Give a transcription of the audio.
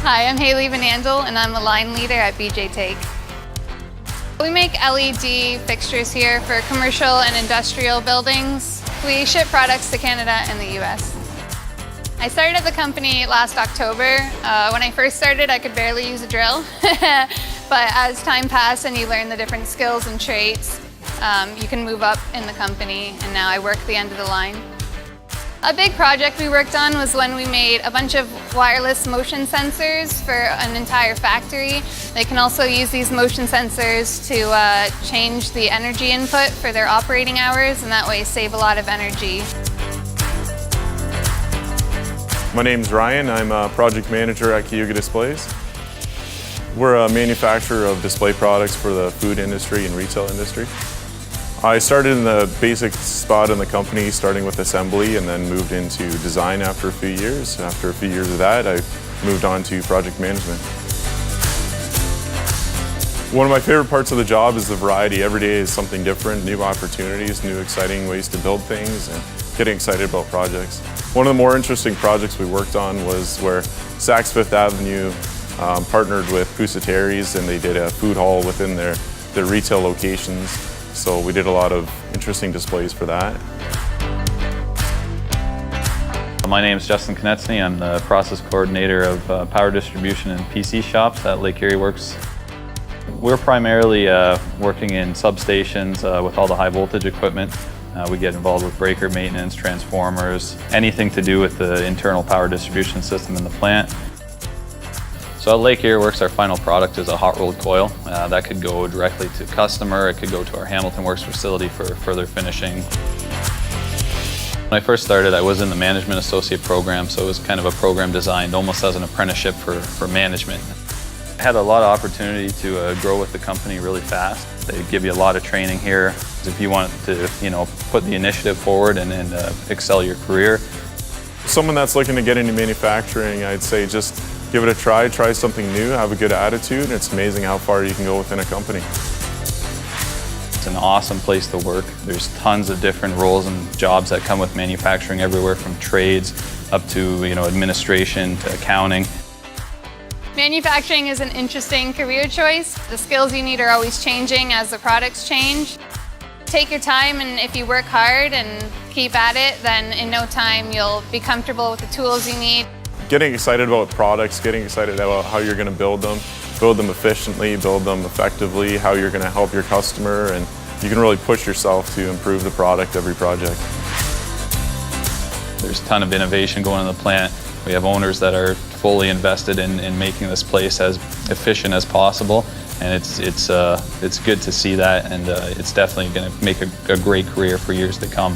Hi, I'm Haley Van Andel, and I'm the line leader at BJ Take. We make LED fixtures here for commercial and industrial buildings. We ship products to Canada and the US. I started at the company last October. When I first started, I could barely use a drill. But as time passed and you learn the different skills and traits, you can move up in the company, and now I work the end of the line. A big project we worked on was when we made a bunch of wireless motion sensors for an entire factory. They can also use these motion sensors to change the energy input for their operating hours, and that way save a lot of energy. My name's Ryan. I'm a project manager at Cayuga Displays. We're a manufacturer of display products for the food industry and retail industry. I started in the basic spot in the company, starting with assembly, and then moved into design after a few years. After a few years of that, I moved on to project management. One of my favorite parts of the job is the variety. Every day is something different, new opportunities, new exciting ways to build things, and getting excited about projects. One of the more interesting projects we worked on was where Saks Fifth Avenue partnered with Pusateri's, and they did a food hall within their retail locations. So we did a lot of interesting displays for that. My name is Justin Konechny. I'm the process coordinator of power distribution and PC shops at Lake Erie Works. We're primarily working in substations with all the high voltage equipment. We get involved with breaker maintenance, transformers, anything to do with the internal power distribution system in the plant. So at Lake Erie Works, our final product is a hot rolled coil. That could go directly to customer, it could go to our Hamilton Works facility for further finishing. When I first started, I was in the management associate program, so it was kind of a program designed almost as an apprenticeship for management. I had a lot of opportunity to grow with the company really fast. They give you a lot of training here. If you want to, put the initiative forward and excel your career. Someone that's looking to get into manufacturing, I'd say just give it a try something new, have a good attitude. It's amazing how far you can go within a company. It's an awesome place to work. There's tons of different roles and jobs that come with manufacturing, everywhere from trades up to administration to accounting. Manufacturing is an interesting career choice. The skills you need are always changing as the products change. Take your time, and if you work hard and keep at it, then in no time you'll be comfortable with the tools you need. Getting excited about products, getting excited about how you're going to build them efficiently, build them effectively, how you're going to help your customer, and you can really push yourself to improve the product every project. There's a ton of innovation going on in the plant. We have owners that are fully invested in making this place as efficient as possible, and it's good to see that, and it's definitely going to make a great career for years to come.